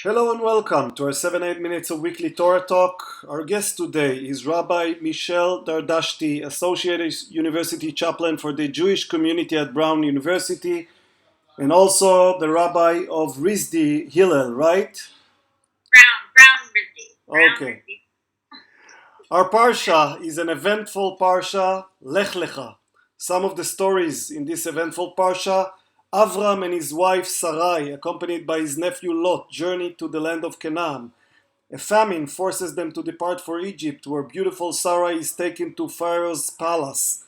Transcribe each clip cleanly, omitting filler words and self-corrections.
Hello and welcome to our 7-8 minutes of weekly Torah talk. Our guest today is Rabbi Michelle Dardashti, Associate University Chaplain for the Jewish community at Brown University, and also the Rabbi of Rizdi Hillel, right? Brown Rizdi. Okay. Our Parsha is an eventful Parsha, Lech Lecha. Some of the stories in this eventful Parsha: Avram and his wife Sarai, accompanied by his nephew Lot, journey to the land of Canaan. A famine forces them to depart for Egypt, where beautiful Sarai is taken to Pharaoh's palace.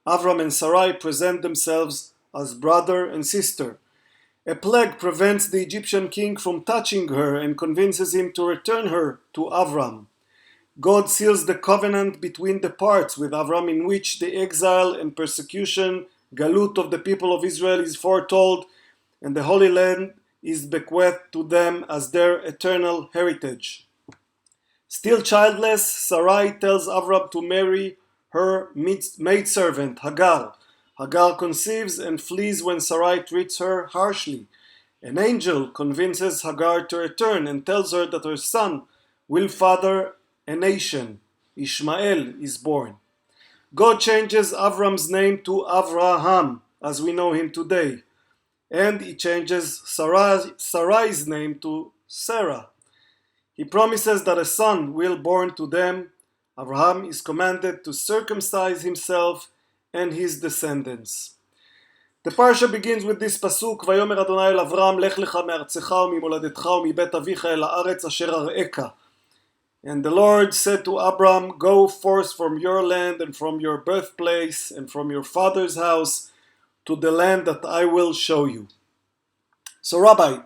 Avram and Sarai present themselves as brother and sister. A plague prevents the Egyptian king from touching her and convinces him to return her to Avram. God seals the covenant between the parts with Avram, in which the exile and persecution, galut of the people of Israel, is foretold, and the Holy Land is bequeathed to them as their eternal heritage. Still childless, Sarai tells Avram to marry her maidservant Hagar. Hagar conceives and flees when Sarai treats her harshly. An angel convinces Hagar to return and tells her that her son will father a nation. Ishmael is born. God changes Avram's name to Avraham, as we know him today, and he changes Sarai's name to Sarah. He promises that a son will be born to them. Abraham is commanded to circumcise himself and his descendants. The parsha begins with this pasuk: "Vayomer Adonai el Avram, lech lecha me'artzecha u'mimoladetcha u'mibet avicha el haaretz asher are'eka." And the Lord said to Abram, "Go forth from your land and from your birthplace and from your father's house to the land that I will show you." So, Rabbi,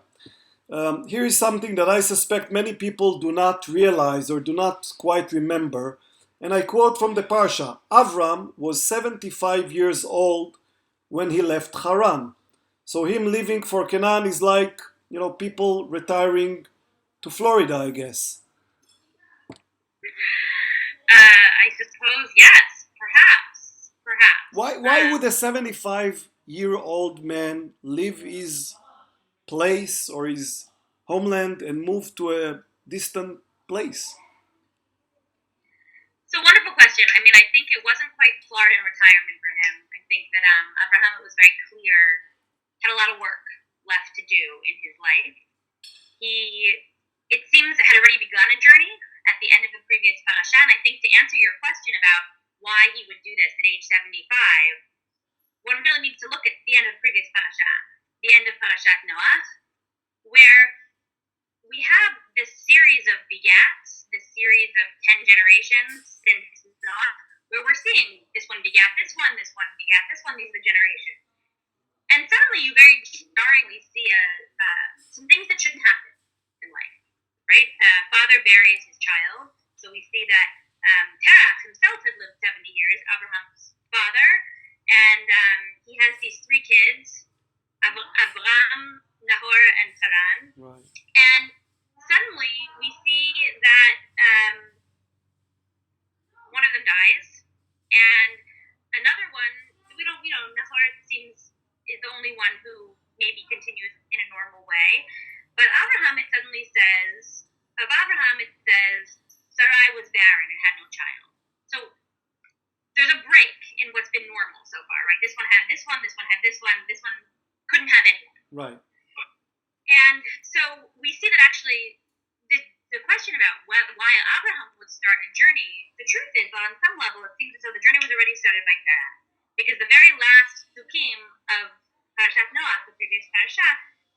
here is something that I suspect many people do not realize or do not quite remember. And I quote from the Parsha: Avram was 75 years old when he left Haran. So him leaving for Canaan is like, people retiring to Florida, I guess. I suppose, yes, perhaps. Why would a 75-year-old man leave his place or his homeland and move to a distant place? So wonderful question. I mean, I think it wasn't quite Florida retirement for him. I think that Abraham, it was very clear, had a lot of work left to do in his life. He, it seems, had already begun a journey at the end of the previous parasha. And I think to answer your question about why he would do this at age 75, one really needs to look at the end of the previous parasha, the end of Parashat Noach, where we have this series of begats, this series of 10 generations since Noach, where we're seeing this one begat this one begat this one, these are the generations. And suddenly you very jarringly see some things that shouldn't happen in life, right? Father buries his child, so we see that Terach himself had lived 70 years, Abraham's father, and he has these three kids, Avram, Nahor, and Haran. Right. And suddenly we see that one of them dies, and another one, we don't, Nahor seems is the only one who maybe continues in a normal way. But Abraham, it suddenly says, of Abraham, it says, Sarai was barren and had no child. So there's a break in what's been normal so far, right? This one had this one had this one couldn't have anyone. Right. And so we see that actually the question about why Abraham would start a journey, the truth is, on some level, it seems as though the journey was already started by Terach. Because the very last Sukim of Parashat Noach, the previous Parasha,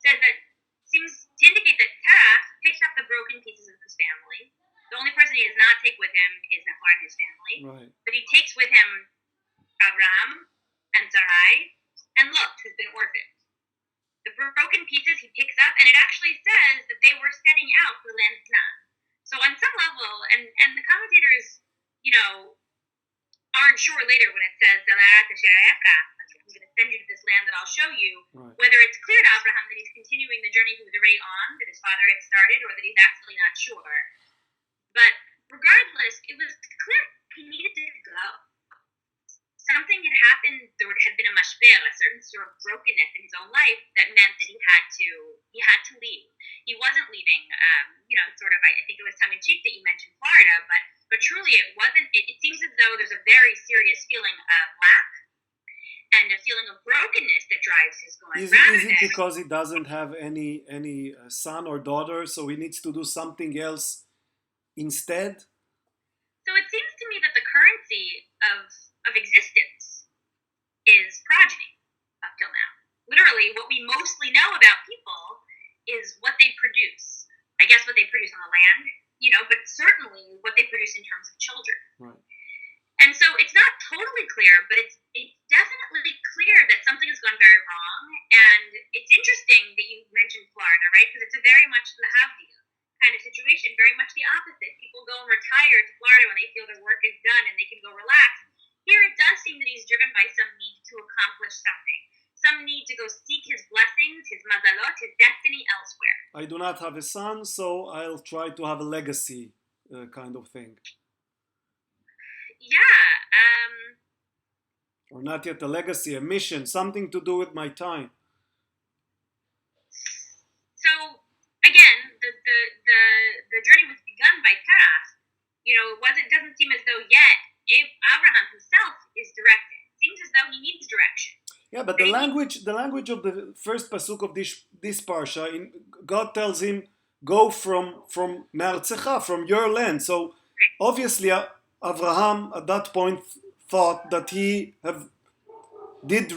says that seems to indicate that Terach picks up the broken pieces of his family. The only person he does not take with him is Nahor and his family. Right. But he takes with him Avram and Sarai and Lot, who's been orphaned. The broken pieces he picks up, and it actually says that they were setting out for the land of Canaan. So on some level, and the commentators, aren't sure later when it says, I'm going to send you to this land that I'll show you, Right. whether it's clear to Abraham that he's continuing the journey he was already on, that his father had started, or that he's actually not sure. But regardless, it was clear he needed to go. So something had happened. There had been a mashper, a certain sort of brokenness in his own life that meant that he had to leave. He wasn't leaving. Sort of. I think it was tongue in cheek that you mentioned Florida, but truly it wasn't. It seems as though there's a very serious feeling of lack and a feeling of brokenness that drives his going. Is it because he doesn't have any son or daughter, so he needs to do something else instead? So it seems to me that the currency of existence is progeny up till now. Literally, what we mostly know about people is what they produce. I guess what they produce on the land, but certainly what they produce in terms of children. Right. And so it's not totally clear, but it's definitely clear that something has gone very wrong. And it's interesting that you mentioned Florida, right? Because it's a very much lahavdil kind of situation, very much the opposite. People go and retire to Florida when they feel their work is done and they can go relax. Here it does seem that he's driven by some need to accomplish something, some need to go seek his blessings, his mazalot, his destiny elsewhere. I do not have a son, so I'll try to have a legacy kind of thing. Yeah. Or not yet a legacy, a mission, something to do with my time. So again, the journey was begun by Terach. It doesn't seem as though yet Abraham himself is directed. It seems as though he needs direction. Yeah, but the language of the first pasuk of this parsha, God tells him, go from Me'artzecha, from your land. So obviously Abraham at that point thought that he did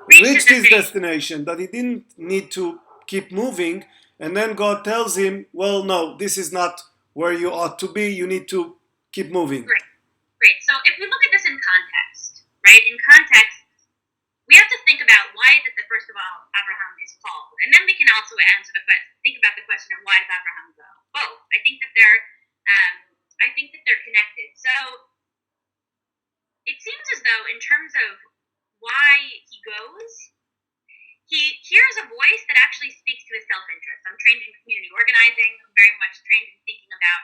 reach his destination, that he didn't need to keep moving. And then God tells him, well, no, this is not where you ought to be. You need to keep moving. Great. So if we look at this in context, right? In context, we have to think about why is it that, first of all, Abraham is called. And then we can also think about the question of why does Abraham go? Both. I think that they're connected. So it seems as though in terms of why he goes, he hears a voice that actually speaks to his self-interest. I'm trained in community organizing. I'm very much trained in thinking about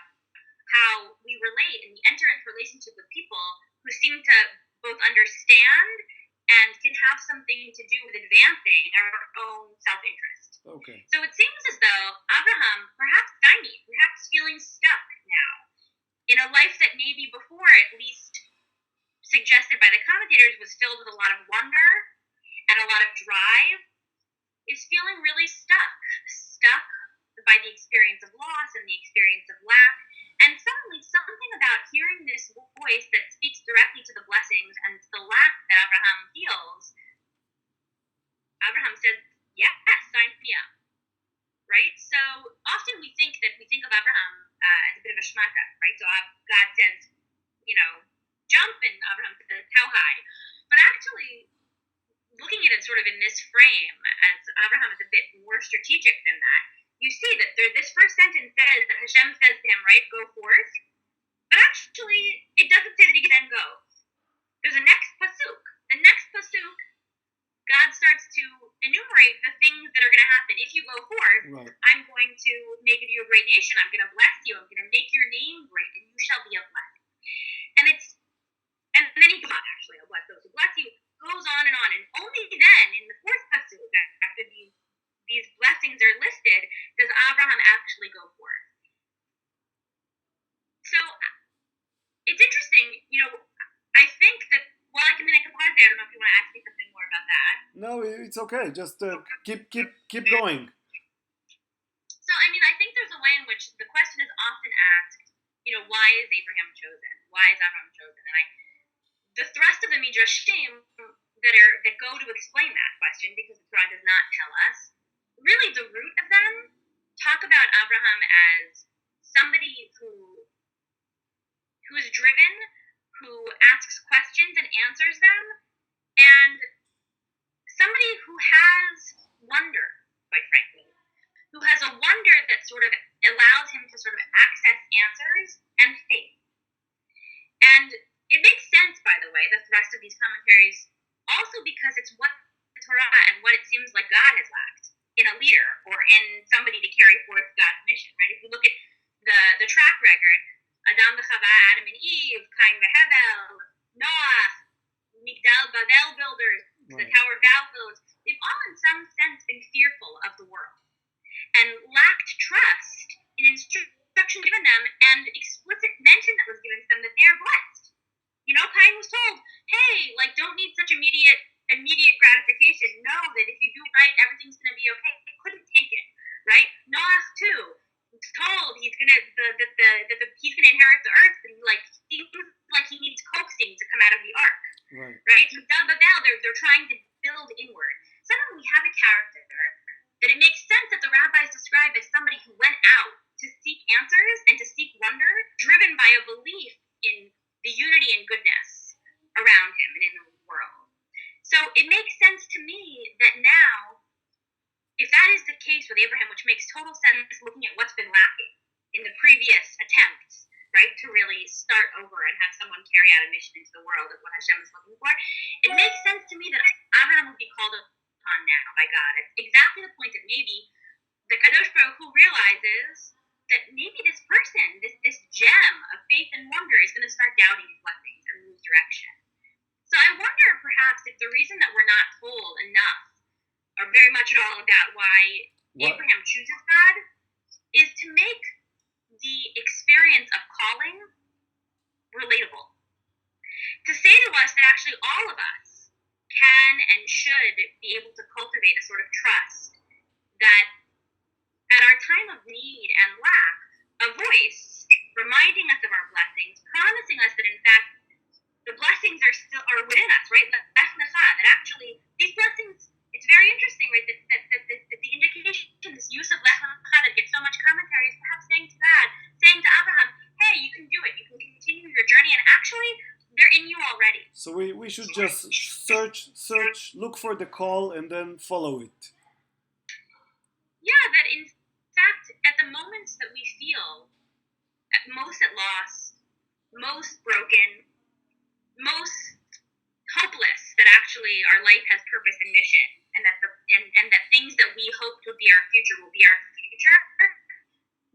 how we relate and we enter into relationship with people who seem to both understand and can have something to do with advancing our own self-interest. Okay. So it seems as though Abraham, perhaps stymied, perhaps feeling stuck now, in a life that maybe before at least suggested by the commentators was filled with a lot of wonder and a lot of drive, is feeling really stuck by the experience of loss and the experience of lack. And suddenly something about hearing this voice that speaks directly to the blessings and the lack that Abraham feels, Abraham says, yes, sign me up. Right? So often we think of Abraham as a bit of a shmata, right? So God says, jump, and Abraham says, how high? But actually, looking at it sort of in this frame, as Abraham is a bit more strategic than that, you see that this first sentence says that Hashem says to him, right, go forth. But actually, it doesn't say that he then goes. There's a next pasuk. The next pasuk, God starts to enumerate the things that are going to happen. If you go forth, right, I'm going to make you a great nation. I'm going to bless you. I'm going to make your name great, and you shall be a blessing. And then he goes on, actually, I'll bless those who bless you. Goes on, and only then, in the fourth pasuk, after these blessings are listed, does Abraham actually go forth. So it's interesting, I think that, well, I can pause there. I don't know if you want to ask me something more about that. No, it's okay. Just keep going. So, I think there's a way in which the question is often asked, why is Abraham chosen? Why is Abraham chosen? And the thrust of the midrashim that go to explain that question, because the Torah does not tell us, really the root of them talk about Abraham as somebody who is driven, who asks questions and answers them, and somebody who has wonder, quite frankly, who has a wonder that sort of allows him to sort of access answers and faith. And it makes sense, by the way, the thrust of these commentaries, also because it's what the Torah and what it seems like God has lacked in a leader or in somebody to carry forth God's mission, right? If you look at the track record, Adam v'Chava, Adam and Eve, Cain v'Hevel, Noah, Migdal Bavel builders, the Right. Tower of Babel builders, they've all in some sense been fearful of the world and lacked trust in instruction given them and explicit mention that was given to them that they are blessed. Cain was told, hey, don't need such immediate gratification. Know that if you do right, everything's going to be okay. They couldn't take it, right? Noah too, told he's gonna he's gonna inherit the earth, but he seems like he needs coaxing to come out of the ark, right? They're trying to build inward. Suddenly we have a character that it makes sense that the rabbis describe as somebody who went out to seek answers and to seek wonder, driven by a belief in the unity and goodness around him and in the world. So it makes sense to me that now, if that is the case with Abraham, which makes total sense looking at what's been lacking in the previous attempts, right, to really start over and have someone carry out a mission into the world of what Hashem is looking for, it makes sense to me that Abraham would be called upon now by God. It's exactly the point that maybe the Kadosh Baruch Hu realizes that maybe this person, this gem of faith and wonder, is going to start doubting his blessings and lose direction. So I wonder perhaps if the reason that we're not told enough, or very much at all, about why Abraham chooses God is to make the experience of calling relatable. To say to us that actually all of us can and should be able to cultivate a sort of trust that at our time of need and lack, a voice reminding us of our blessings, promising us that in fact the blessings are within us, right? Lech Lecha, that actually these blessings, it's very interesting, right? That the indication, this use of Lech Lecha that gets so much commentary is perhaps saying to Abraham, hey, you can do it, you can continue your journey, and actually they're in you already. So we should just search, look for the call, and then follow it. Yeah, that in fact, at the moments that we feel most at loss, most broken, most hopeless, that actually our life has purpose and mission, and that things that we hoped would be our future will be our future,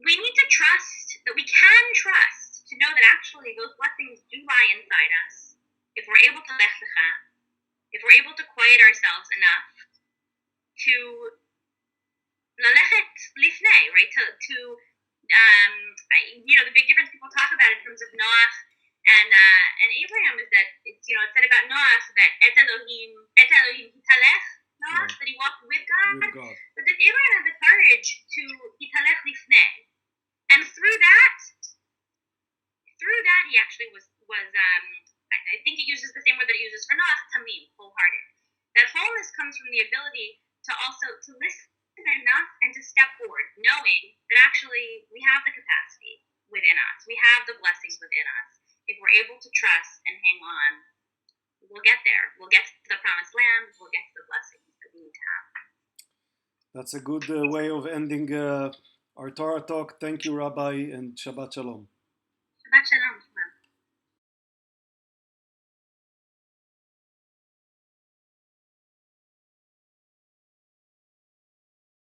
we need to trust that we can trust to know that actually those blessings do lie inside us. If we're able to lech lecha, if we're able to quiet ourselves enough to lalechet lifnei, right? The big difference people talk about in terms of Noah and Abraham is that it said about Noah that et Elohim hitalech Noah, that he walked with God, but that Abraham had the courage to hitalech lifnei, and through that he actually was I think it uses the same word that it uses for Noah, tamim, wholehearted. That wholeness comes from the ability to listen enough and to step forward, knowing that actually we have the capacity within us. We have the blessings within us. If we're able to trust and hang on, we'll get there. We'll get to the promised land. We'll get to the blessings that we need to have. That's a good way of ending our Torah talk. Thank you, Rabbi, and Shabbat Shalom.